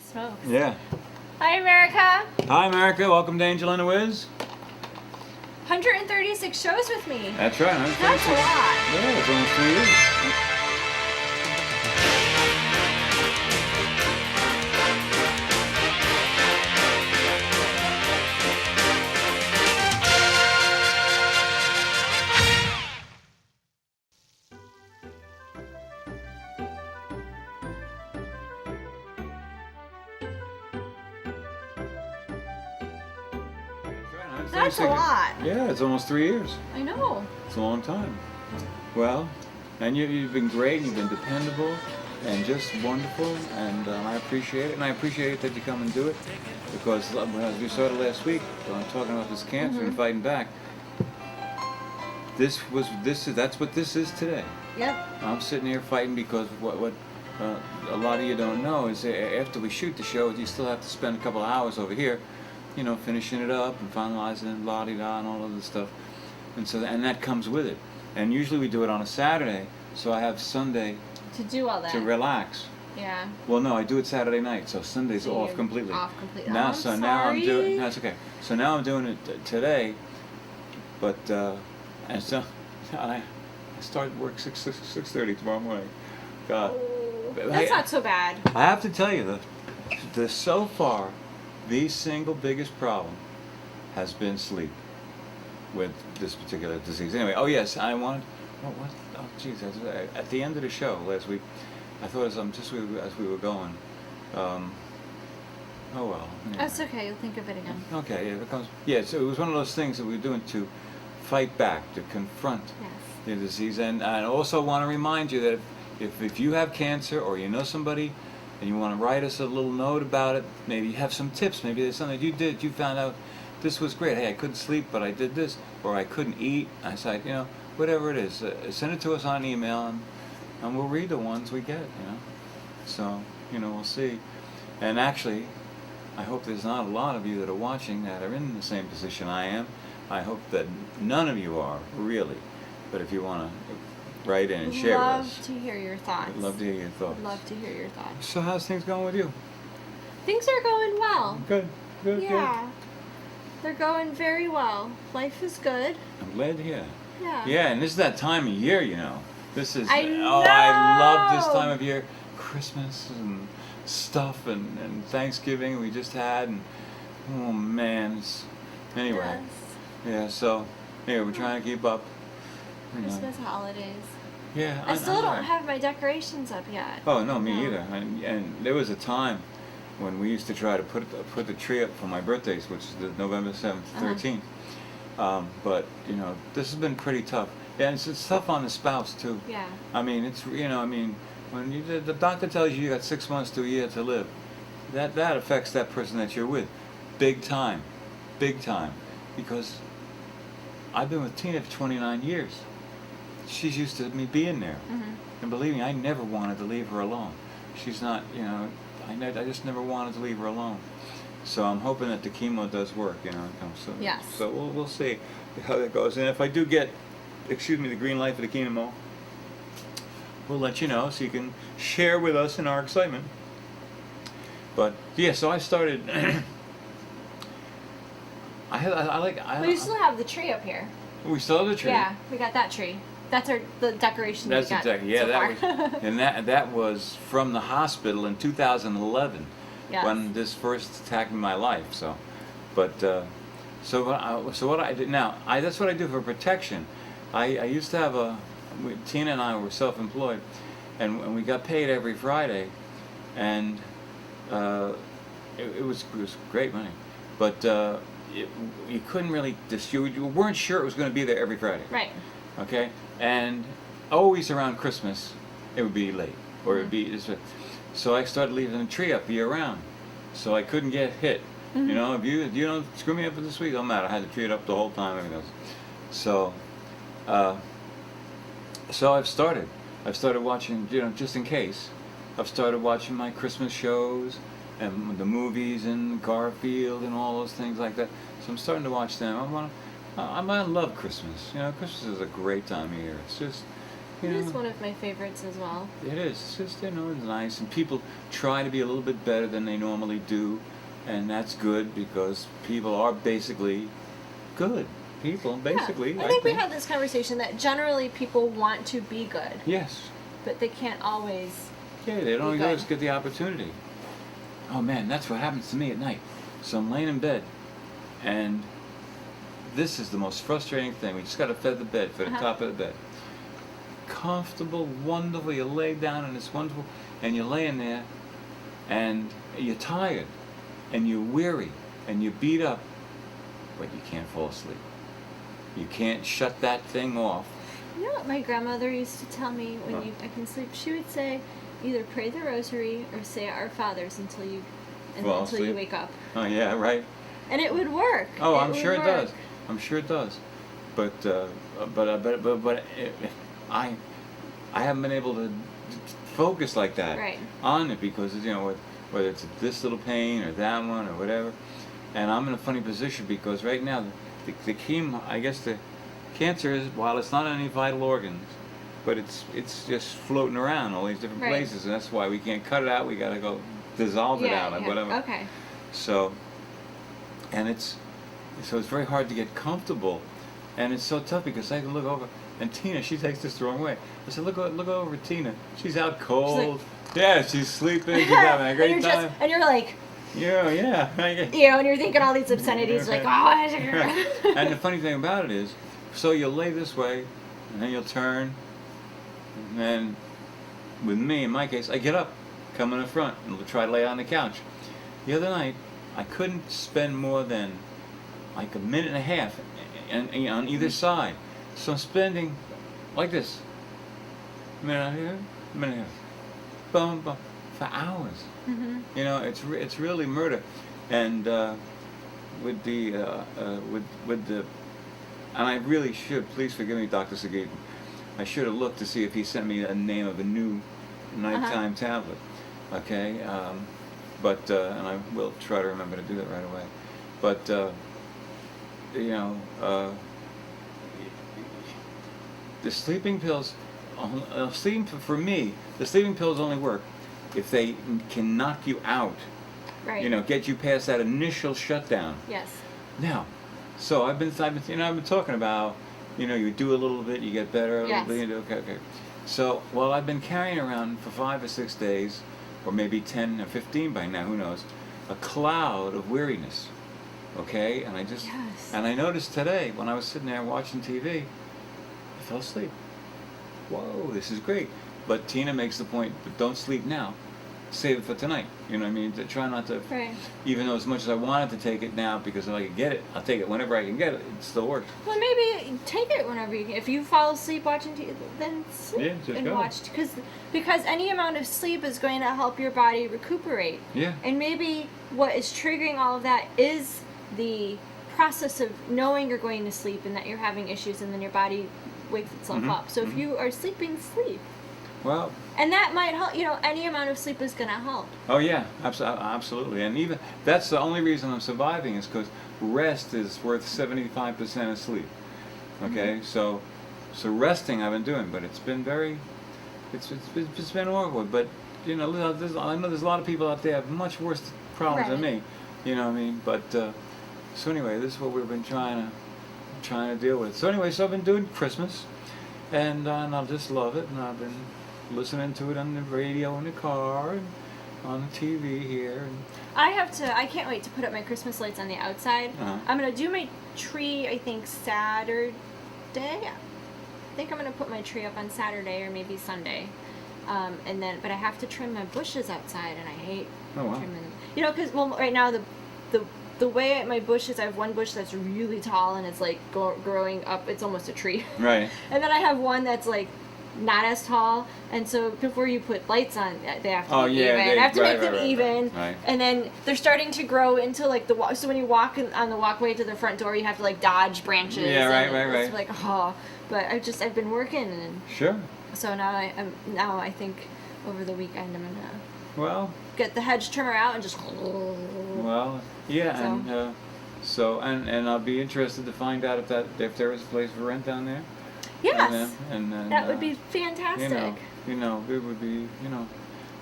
smokes. Yeah. Hi, America. Hi, America. Welcome to Angel and the Wiz. 136 shows with me. That's right. That's a lot. Yeah, it's almost 3 years. That's a lot. Yeah, it's almost 3 years. I know. It's a long time. Well, and you've been great, and you've been dependable, and just wonderful, and I appreciate it. And I appreciate it that you come and do it, because as we started last week, talking about this cancer and fighting back, that's what this is today. Yep. I'm sitting here fighting because what a lot of you don't know is after we shoot the show, you still have to spend a couple of hours over here, finishing it up and finalizing it, la-di-da, and all of this stuff. And that comes with it. And usually we do it on a Saturday, so I have Sunday to do all that. to relax. Yeah. Well, no, I do it Saturday night, so Sunday's So off you're completely. Off completely. Now, I'm so sorry. now I'm doing. That's okay. So now I'm doing it today, but and so I start work 6:30 tomorrow morning. God. Oh, But that's hey, not so bad. I have to tell you, the so far, the single biggest problem has been sleep with this particular disease. Anyway, oh yes, I wanted. What? Oh, geez, at the end of the show last week, I thought as we were going. Oh well. Yeah. That's okay. You'll think of it again. Okay, yeah, it comes. Yeah, so it was one of those things that we were doing to fight back, to confront Yes. the disease, and I also want to remind you that if you have cancer or you know somebody and you want to write us a little note about it, maybe you have some tips, maybe there's something you found out this was great. Hey, I couldn't sleep, but I did this, or I couldn't eat. I said, whatever it is, send it to us on email, and we'll read the ones we get. So we'll see. And actually, I hope there's not a lot of you that are watching that are in the same position I am. I hope that none of you are, really. But if you want to write in and share with us. Love to hear your thoughts. I'd love to hear your thoughts. Love to hear your thoughts. So how's things going with you? Things are going well. Good. Yeah. They're going very well. Life is good. I'm glad to hear. Yeah. Yeah, and this is that time of year, This is, I oh, I love this know. time of year. Christmas and stuff and Thanksgiving we just had, and oh man. Anyway. Yes. Yeah, so anyway, we're trying to keep up. Christmas holidays. Yeah. I still don't have my decorations up yet. Oh no, me either. And there was a time when we used to try to put the tree up for my birthdays, which is the November 7th, 13th. But this has been pretty tough. Yeah, and it's tough on the spouse too. Yeah. I mean, it's when the doctor tells you got 6 months to a year to live, that affects that person that you're with, big time, because I've been with Tina for 29 years. She's used to me being there, and believe me, I never wanted to leave her alone. She's not, I just never wanted to leave her alone. So I'm hoping that the chemo does work, So, Yes. So we'll see how that goes. And if I do get, the green light for the chemo, we'll let you know so you can share with us in our excitement. But yeah, so I started. We still have the tree up here. We still have the tree. Yeah, we got that tree. That's the decoration That's we got exactly, yeah. so That far. was, and that was from the hospital in 2011, Yes. when this first attacked my life. So, but so what I did now, that's what I do for protection. I used to have Tina and I were self-employed, and we got paid every Friday, and it was great money, but you couldn't really you weren't sure it was going to be there every Friday. Right. Okay, and always around Christmas, it would be late, or it would be. So I started leaving the tree up year round, so I couldn't get hit. If you don't screw me up for this week, don't matter. I had the tree up the whole time. Everything else. So, I've started watching. Just in case, I've started watching my Christmas shows and the movies and Garfield and all those things like that. So I'm starting to watch them. I love Christmas. Christmas is a great time of year. It's just, You It know, is one of my favorites as well. it is. It's just, it's nice, and people try to be a little bit better than they normally do, and that's good because people are basically good people, basically. Yeah. I think we had this conversation that generally people want to be good, Yes. but they can't always. Yeah, they don't Be always good. get the opportunity. Oh man, that's what happens to me at night. So I'm laying in bed, and this is the most frustrating thing. We just got to feather the bed for the top of the bed. Comfortable, wonderful. You lay down and it's wonderful, and you're laying there, and you're tired, and you're weary, and you're beat up, but you can't fall asleep. You can't shut that thing off. You know what my grandmother used to tell me when I can sleep? She would say, either pray the rosary or say Our Fathers until you Fall until you asleep. wake up, Oh yeah, right. and it would work. Oh, It I'm would sure it work. does. I'm sure it does. But I haven't been able to focus like that Right. on it because whether it's this little pain or that one or whatever, and I'm in a funny position because right now the chemo, I guess the cancer is, while it's not in any vital organs, but it's just floating around all these different Right. places, and that's why we can't cut it out. We got to go dissolve it out or whatever. Okay. So, and it's very hard to get comfortable, and it's so tough because I can look over, and Tina, she takes this the wrong way. I said, look over at Tina. She's out cold. Yeah, she's sleeping. She's having a great time. And you're like, Yeah. and you're thinking all these obscenities, like, oh. And the funny thing about it is, so you'll lay this way, and then you'll turn, and then with me, in my case, I get up, come in the front, and try to lay on the couch. The other night, I couldn't spend more than like a minute and a half on either side. So I'm spending like this, a minute here, a minute here, boom, boom, for hours. Mm-hmm. It's really murder. And with the and I really should, please forgive me, Dr. Sagitan, I should have looked to see if he sent me a name of a new nighttime tablet. Okay, and I will try to remember to do that right away. But the sleeping pills, for me, the sleeping pills only work if they can knock you out. Right. Get you past that initial shutdown. Yes. Now, so I've been talking about, you do a little bit, you get better, a little Yes. bit, okay. So, well, I've been carrying around for 5 or 6 days, or maybe 10 or 15 by now, who knows, a cloud of weariness. Okay, and I noticed today when I was sitting there watching TV, I fell asleep. Whoa, this is great. But Tina makes the point, but don't sleep now. Save it for tonight. You know what I mean? To try not to, Right. even though as much as I wanted to take it now, because if I could get it, I'll take it whenever I can get it. It still works. Well, maybe take it whenever you can. If you fall asleep watching TV, then sleep Yeah, just and go. watch. Because any amount of sleep is going to help your body recuperate. Yeah. And maybe what is triggering all of that is the process of knowing you're going to sleep and that you're having issues, and then your body wakes itself up. So if you are sleeping, sleep. Well. And that might help. Any amount of sleep is going to help. Oh yeah, absolutely. And even that's the only reason I'm surviving is because rest is worth 75% of sleep. Okay, so resting I've been doing, but it's been it's been awkward. But I know there's a lot of people out there have much worse problems than me. You know what I mean? But so anyway, this is what we've been trying to deal with. So anyway, so I've been doing Christmas, and I just love it, and I've been listening to it on the radio in the car and on the TV here. And I can't wait to put up my Christmas lights on the outside. I'm going to do my tree, I think, Saturday. I think I'm going to put my tree up on Saturday or maybe Sunday. But I have to trim my bushes outside, and I hate trimming them. Because, right now, the way my bushes, I have one bush that's really tall, and it's, like, growing up. It's almost a tree. Right. And then I have one that's, like, not as tall, and so before you put lights on, they have to be even. I have to make them even, and then they're starting to grow into like so when you walk on the walkway to the front door, you have to like dodge branches. Yeah, right. It's like but I've been working, and sure. So now I think over the weekend I'm gonna Well, get the hedge trimmer out and just. Well, yeah, and I'll be interested to find out if there is a place for rent down there. Yes. And then, That would be fantastic. It would be,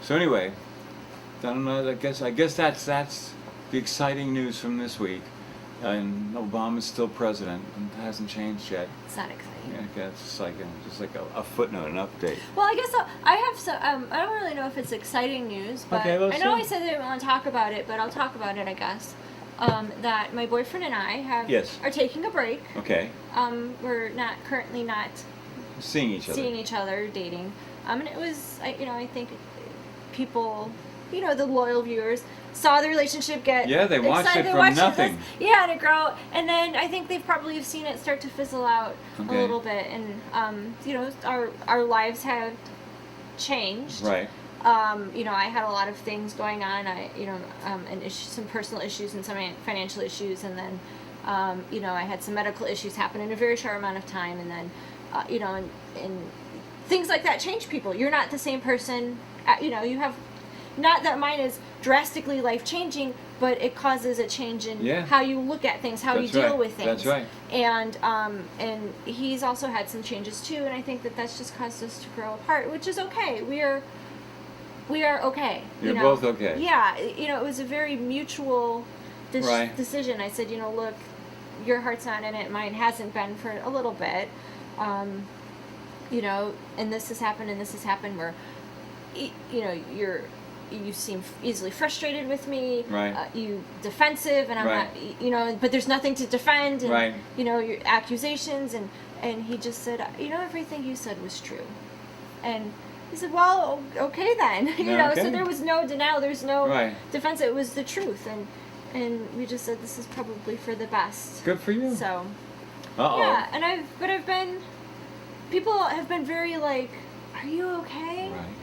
So anyway, I don't know. I guess that's the exciting news from this week. And Obama's still president and hasn't changed yet. It's not exciting. Yeah, it's just like a footnote, an update. Well, I guess I have some. I don't really know if it's exciting news, but Okay, let's I know see. I said I didn't want to talk about it, but I'll talk about it, I guess. That my boyfriend and I Yes. are taking a break. Okay. We're currently not Seeing each other. dating. And it was, I think people, the loyal viewers saw the relationship get They watched excited. it They from watched nothing. and it grow, and then I think they've probably seen it start to fizzle out a little bit, and our lives have changed. Right. I had a lot of things going on. And some personal issues and some financial issues, and then, I had some medical issues happen in a very short amount of time, and then, and things like that change people. You're not the same person. You have, not that mine is drastically life-changing, but it causes a change in how you look at things, how you deal with things. That's right. And he's also had some changes too, and I think that's just caused us to grow apart, which is okay. We are okay. You're both okay. Yeah, it was a very mutual decision. I said, look, your heart's not in it, mine hasn't been for a little bit. And this has happened where, you seem easily frustrated with me. Right. You defensive, and I'm not, but there's nothing to defend, and, your accusations, and he just said, everything you said was true. And he said, well, okay then. So there was no denial, there's no defense, it was the truth, and we just said, this is probably for the best. Good for you. So, Uh-oh. yeah, and people have been very like, are you okay? Right.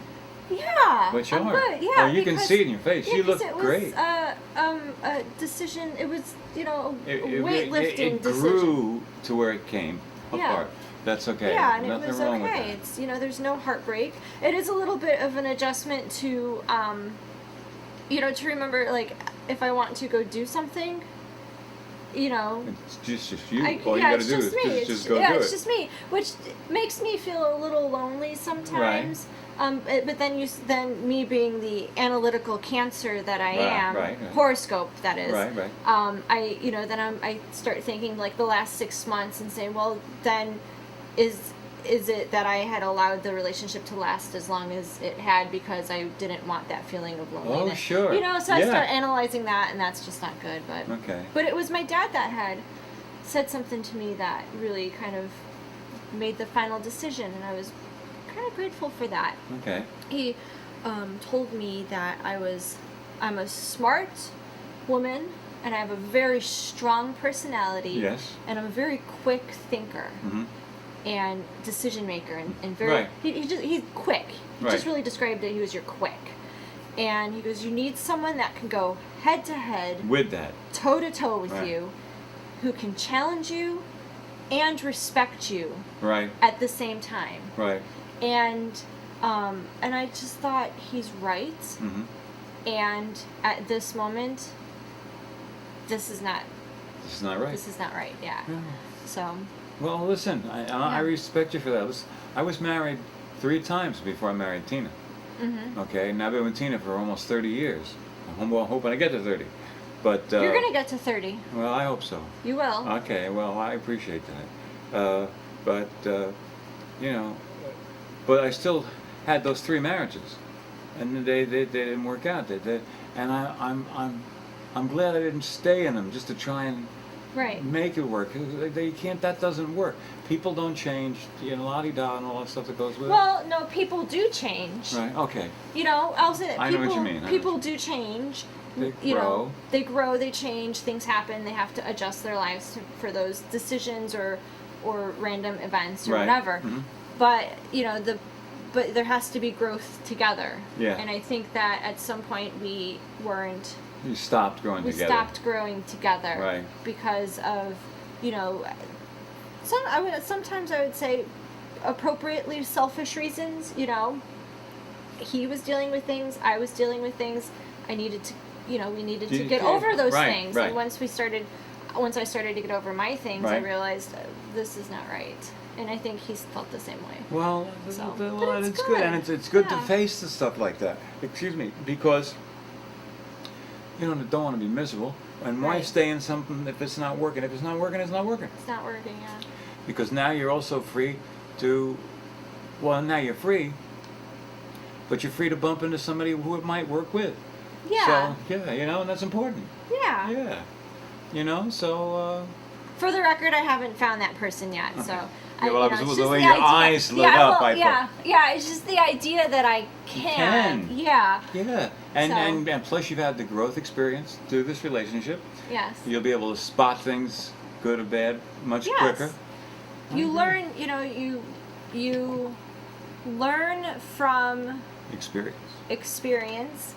Yeah, But you I'm are. good. Yeah, Oh, you can see it in your face. You look great. It was a decision. It was, a weightlifting it decision. grew to where it came apart. That's okay. Yeah, and Nothing it was wrong with okay. that. It's there's no heartbreak. It is a little bit of an adjustment to, to remember, like, if I want to go do something, It's just you. All you yeah, gotta it's do just is me. just go do it's it. just me, which makes me feel a little lonely sometimes. But then me being the analytical Cancer that I am, horoscope that is. Right. I start thinking like the last 6 months and saying, well, then is it that I had allowed the relationship to last as long as it had because I didn't want that feeling of loneliness? Oh, sure. So I start analyzing that, and that's just not good. But it was my dad that had said something to me that really kind of made the final decision, and I was kind of grateful for that. Okay. He told me that I'm a smart woman, and I have a very strong personality. Yes. And I'm a very quick thinker. Mm-hmm. And decision maker, and very he's quick. He just really described it. He was your quick, and he goes, you need someone that can go head to head with that, toe to toe with you, who can challenge you and respect you at the same time. And I just thought he's right. Mm-hmm. And at this moment, this is not right. This is not right. Yeah. So. Well, listen, I respect you for that. Listen, I was married 3 times before I married Tina. Mm-hmm. Okay, and I've been with Tina for almost 30 years. I'm hoping I get to 30. But you're gonna get to 30. Well, I hope so. You will. Okay, well, I appreciate that. But I still had those 3 marriages, and they didn't work out. And I'm glad I didn't stay in them just to try and make it work. They can't. That doesn't work. People don't change. La-di-da and all that stuff that goes with it. Well, no, people do change. Right. Okay. I'll say that I know what you mean. People do change. They grow. They grow. They change. Things happen. They have to adjust their lives for those decisions or random events or whatever. Mm-hmm. But but there has to be growth together. Yeah. And I think that at some point we weren't. You stopped growing together. We stopped growing together. Right. Because of, sometimes I would say appropriately selfish reasons. He was dealing with things, I was dealing with things. I needed to, we needed to get over those things. Right. And once we started, once I started to get over my things, I Right. realized this is not right. And I think he's felt the same way. Well, So, well, but and it's it's good, and it's good to Yeah. face the stuff like that. Excuse me, because you don't want to be miserable. And why Right. stay in something if it's not working? If it's not working, it's not working. It's not working, yeah. Because now you're also free to, well, now you're free, but you're free to bump into somebody who it might work with. Yeah. So, yeah, and that's important. Yeah. Yeah. So, For the record, I haven't found that person yet, so. Yeah, well, it's it was just the way the your idea. eyes lit yeah, up. Well, yeah, it's just the idea that I can. Yeah. Yeah. And, So- and plus you've had the growth experience through this relationship. Yes. You'll be able to spot things, good or bad, much Yes. quicker. You Mhm. learn, you learn from Experience. experience,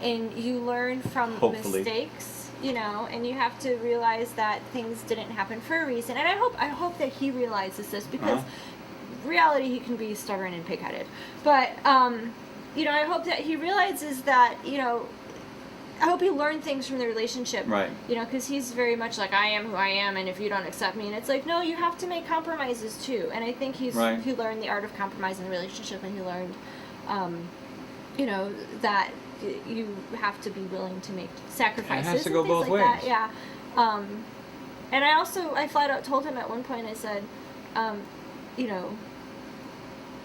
and you learn from Hopefully. mistakes, and you have to realize that things didn't happen for a reason. And I hope that he realizes this, because reality, he can be stubborn and pig-headed. But I hope that he realizes that, I hope he learned things from the relationship. Right. Because he's very much like, I am who I am, and if you don't accept me, and it's like, no, you have to make compromises too. And I think he learned the art of compromise in the relationship, and he learned, that you have to be willing to make sacrifices. It has to and go things both like ways. That. Yeah. And I flat out told him at one point, I said,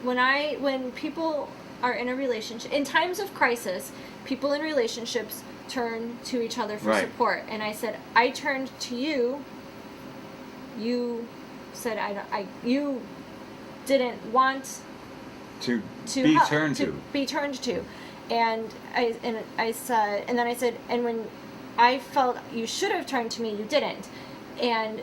when people are in a relationship, in times of crisis, people in relationships turn to each other for Right. support. And I said, I turned to you. You said you didn't want To to be help- turned to. be turned to, and I said, and then I said, and when I felt you should have turned to me, you didn't. And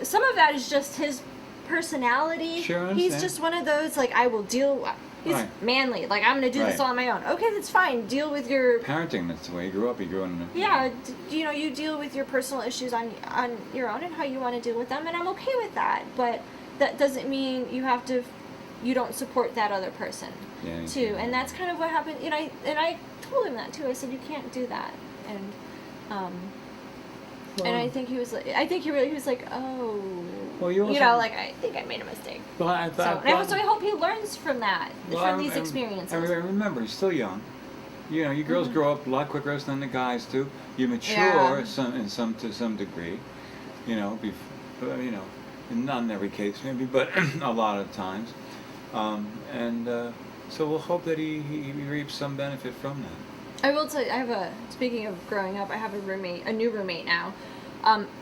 some of that is just his personality. Sure, I He's understand. just one of those, like, I will deal. He's Right. manly. Like, I'm gonna do this Right. all on my own. Okay, that's fine. Deal with your Parenting, that's the way you grew up. You grew in yeah. You deal with your personal issues on your own and how you want to deal with them, and I'm okay with that. But that doesn't mean you don't support that other person Yeah, you too. can't. And that's kind of what happened. I told him that too. I said, you can't do that. And and I think he was like, he was like, oh, Well, you also- like, I think I made a mistake. Well, I So, thought. and I hope he learns from that, Well, from these and experiences. remember, he's still young. You girls grow up a lot quicker than the guys do. You mature Yeah. to some degree. Not in every case maybe, but a lot of times. So we'll hope that he reaps some benefit from that. I will tell you, speaking of growing up, I have a new roommate now.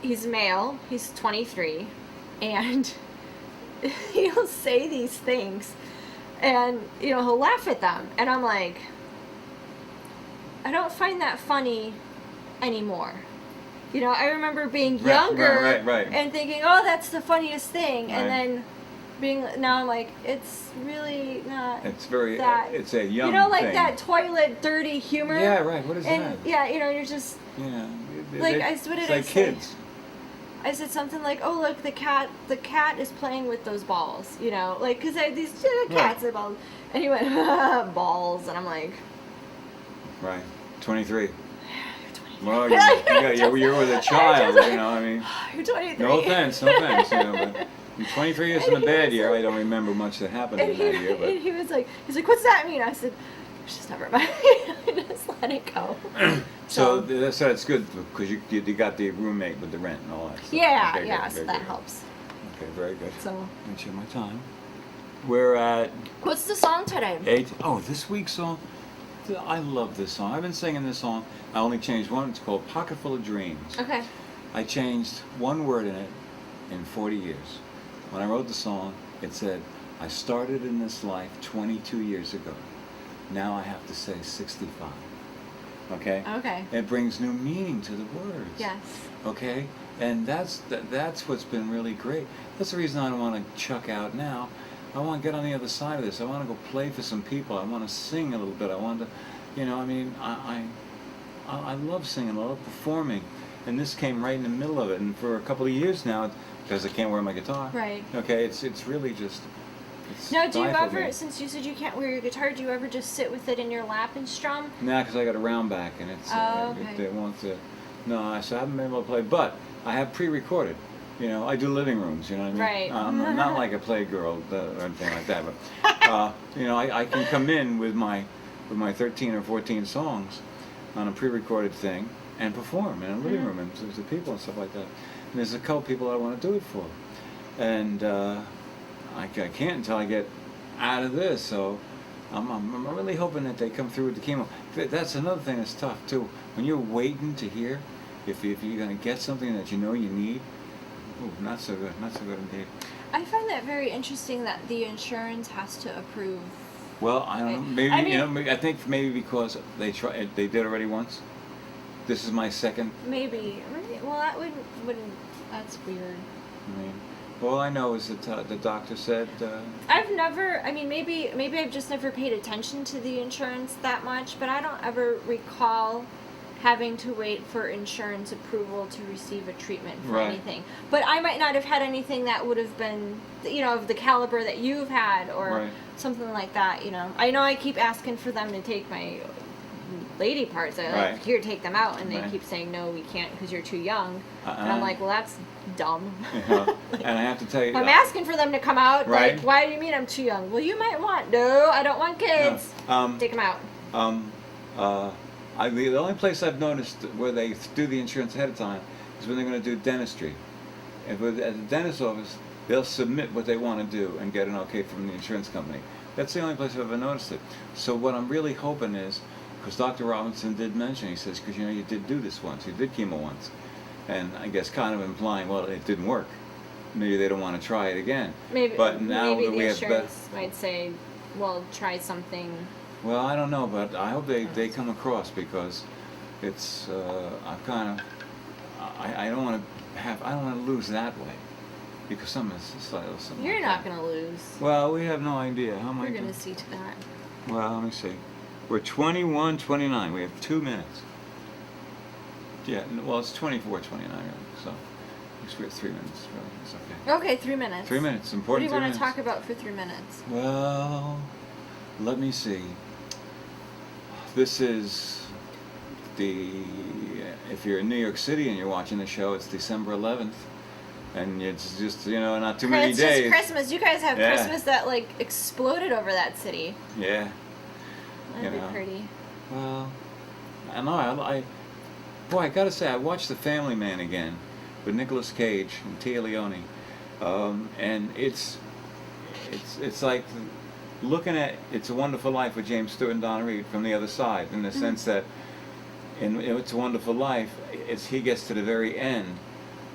He's male, he's 23, and he'll say these things, and, he'll laugh at them, and I'm like, I don't find that funny anymore. I remember being younger right. and thinking, oh, that's the funniest thing, Right. and then now I'm like, it's really not. It's very. that. It's a young like thing. that toilet dirty humor. Yeah, right. What is And that? yeah, you're just Yeah. like, it's what did like I say? kids. I said something like, "Oh, look, the cat is playing with those balls," like, because I had these cats and balls, and he went balls, and I'm like, Right. 23. "You're 23." Well, you're with a child. I mean. You're 23. No offense, but 23 isn't a bad year. I don't remember much that happened And in that year, and but he was like, "What's that mean?" I said, "Just never mind. Just let it go." so that's good because you got the roommate with the rent and all that stuff. Yeah, Okay, yeah, good, so good, that good. helps. Okay, very good. So, Make sure my time. We're at what's the song today? 8. Oh, this week's song. I love this song. I've been singing this song. I only changed one. It's called "Pocket Full of Dreams." Okay. I changed one word in it in 40 years. When I wrote the song, it said, "I started in this life 22 years ago. Now I have to say 65." Okay? Okay. It brings new meaning to the words. Yes. Okay? And that's what's been really great. That's the reason I don't want to chuck out now. I want to get on the other side of this. I want to go play for some people. I want to sing a little bit. I want to, I love singing. I love performing. And this came right in the middle of it. And for a couple of years now, because I can't wear my guitar. Right. Okay, it's really just. Now, do you stifled me. ever, since you said you can't wear your guitar, do you ever just sit with it in your lap and strum? Nah, because I got a round back, and it's Oh, okay. it wants to. No, I said I haven't been able to play, but I have pre-recorded. You know, I do living rooms. You know what I mean? Right. I'm not like a playgirl or anything like that, but you know, I can come in with my 13 or 14 songs on a pre-recorded thing and perform in a living room and to people and stuff like that. And there's a couple people I want to do it for, and I can't until I get out of this. So I'm really hoping that they come through with the chemo. That's another thing that's tough too. When you're waiting to hear if you're going to get something that you know you need. Ooh, not so good indeed. I find that very interesting that the insurance has to approve. Well, I don't know. Maybe I think maybe because they did already once. This is my second. Maybe. Well, that wouldn't. That's weird. I mean, all I know is that the doctor said. I've never. I mean, maybe I've just never paid attention to the insurance that much, but I don't ever recall having to wait for insurance approval to receive a treatment for anything. But I might not have had anything that would have been, you know, of the caliber that you've had or something like that, you know. I know I keep asking for them to take my lady parts. I like, here, take them out. And they keep saying, no, we can't because you're too young. And I'm like, well, that's dumb. And I have to tell you. I'm asking for them to come out. Like, why do you mean I'm too young? Well, you might want. No, I don't want kids. No. Take them out. The only place I've noticed where they do the insurance ahead of time is when they're going to do dentistry. At the dentist's office, they'll submit what they want to do and get an okay from the insurance company. That's the only place I've ever noticed it. So what I'm really hoping is, because Dr. Robinson did mention, he says, because you know you did do this once, you did chemo once, and I guess kind of implying, well, it didn't work. Maybe they don't want to try it again. But now maybe the insurance might say, well, try something. Well, I don't know, but I hope they come across because it's I don't want to lose that way because something. You're not going to lose. Well, we have no idea how much. You're going to see to that. Well, let me see. We're 21:29. We have 2 minutes. Yeah. Well, it's 24:29. Really, so we're at 3 minutes. Really, it's okay. Okay, 3 minutes. 3 minutes. Important. What do you want to talk about for 3 minutes? Well, let me see. This is if you're in New York City and you're watching the show, it's December 11th. And it's just, you know, not too many days. It's just Christmas. You guys have Christmas that, like, exploded over that city. Yeah. That'd be pretty. Well, I know. I gotta say, I watched The Family Man again with Nicolas Cage and Tia Leone. And it's like looking at It's a Wonderful Life with James Stewart and Donna Reed from the other side, in the sense that in It's a Wonderful Life, he gets to the very end,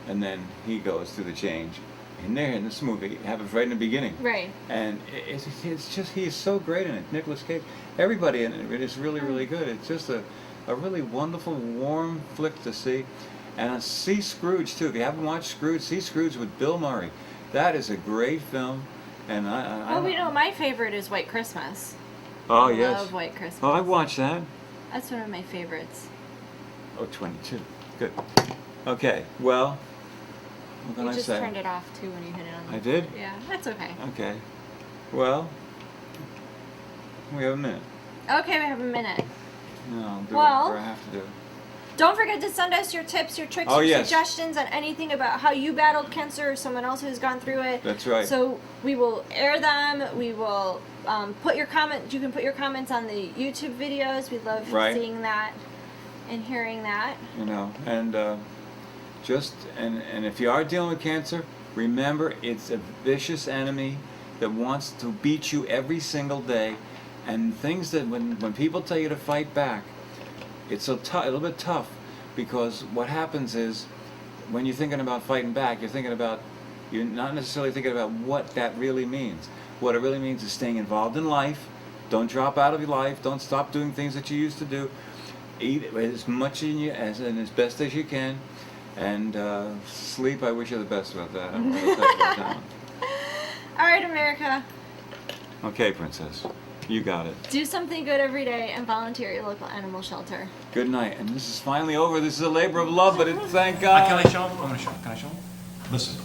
and then he goes through the change. And there in this movie, it happens right in the beginning. Right. And it's just, he's so great in it. Nicolas Cage, everybody in it is really, really good. It's just a really wonderful, warm flick to see. And see Scrooge, too. If you haven't watched Scrooge, see Scrooge with Bill Murray. That is a great film. And we know my favorite is White Christmas. Oh, I yes. love White Christmas. Oh, I've watched that. That's one of my favorites. Oh, 22. Good. Okay, well, what can I say? You just turned it off, too, when you hit it on the... I did? Yeah, that's okay. Okay. Well, we have a minute. Okay, we have a minute. No, I'll do whatever I have to do. Don't forget to send us your tips, your tricks, your suggestions on anything about how you battled cancer or someone else who's gone through it. That's right. So we will air them. We will put your comment. You can put your comments on the YouTube videos. We love seeing that and hearing that. You know, and and if you are dealing with cancer, remember it's a vicious enemy that wants to beat you every single day, and things that when people tell you to fight back, it's a little bit tough, because what happens is when you're thinking about fighting back, you're not necessarily thinking about what that really means. What it really means is staying involved in life. Don't drop out of your life. Don't stop doing things that you used to do. Eat as much and as best as you can. And sleep, I wish you the best about that. I don't know what to tell you about that one. All right, America. Okay, Princess. You got it. Do something good every day and volunteer at your local animal shelter. Good night. And this is finally over. This is a labor of love, but thank God. Can I show him? I'm going to show him. Can I show him? Listen,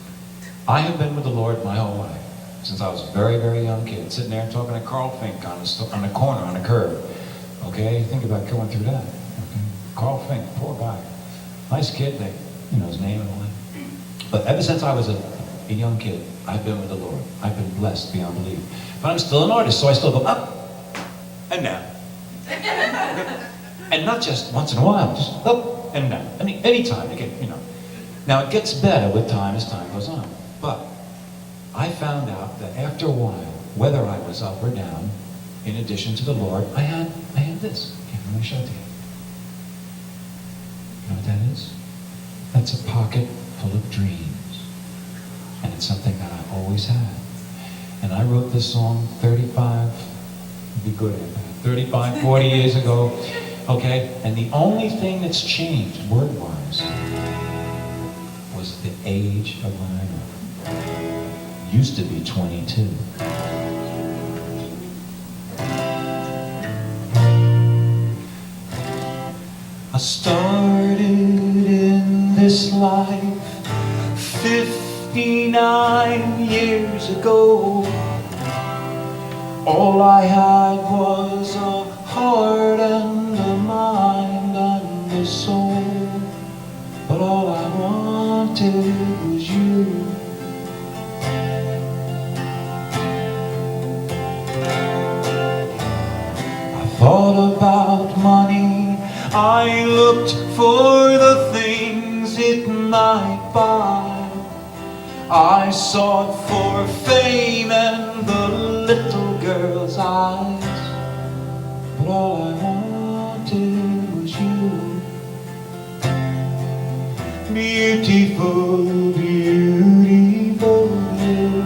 I have been with the Lord my whole life, since I was a very, very young kid, sitting there talking to Carl Fink on the corner, on the curb. Okay? Think about going through that. Okay? Carl Fink, poor guy. Nice kid, his name and all that. But ever since I was a young kid, I've been with the Lord. I've been blessed beyond belief. But I'm still an artist, so I still go up and down. And not just once in a while, just up and down. I mean, anytime, again, Now, it gets better with time as time goes on. But I found out that after a while, whether I was up or down, in addition to the Lord, I had this. Here, I'm going to show it to you. You know what that is? That's a pocket full of dreams. And it's something that I always had. And I wrote this song 35, 40 years ago. Okay? And the only thing that's changed, word-wise, was the age of when I wrote it. Used to be 22. I started in this life 59 years ago. All I had was a heart and a mind and a soul. But all I wanted was you. I thought about money, I looked for the things it might buy. I sought for fame and the little girl's eyes. But all I wanted was you. Beautiful, beautiful you.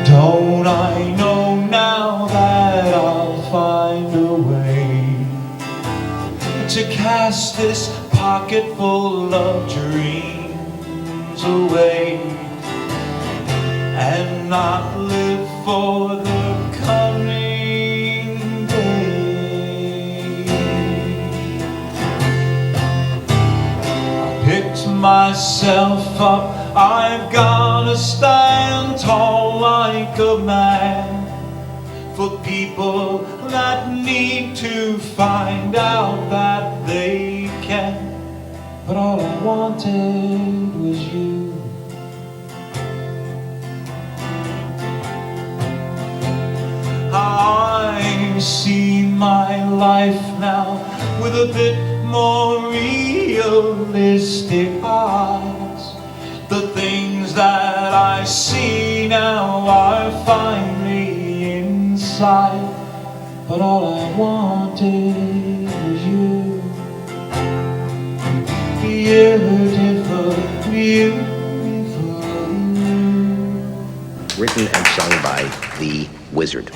Don't I know now that I'll find a way to cast this pocket full of dreams away and not live for the coming day. I picked myself up, I've gotta stand tall like a man for people that need to find out that they can. But all I wanted was you. I see my life now with a bit more realistic eyes. The things that I see now are finally inside. But all I wanted was you. Beautiful, beautiful. Written and sung by The Wizard.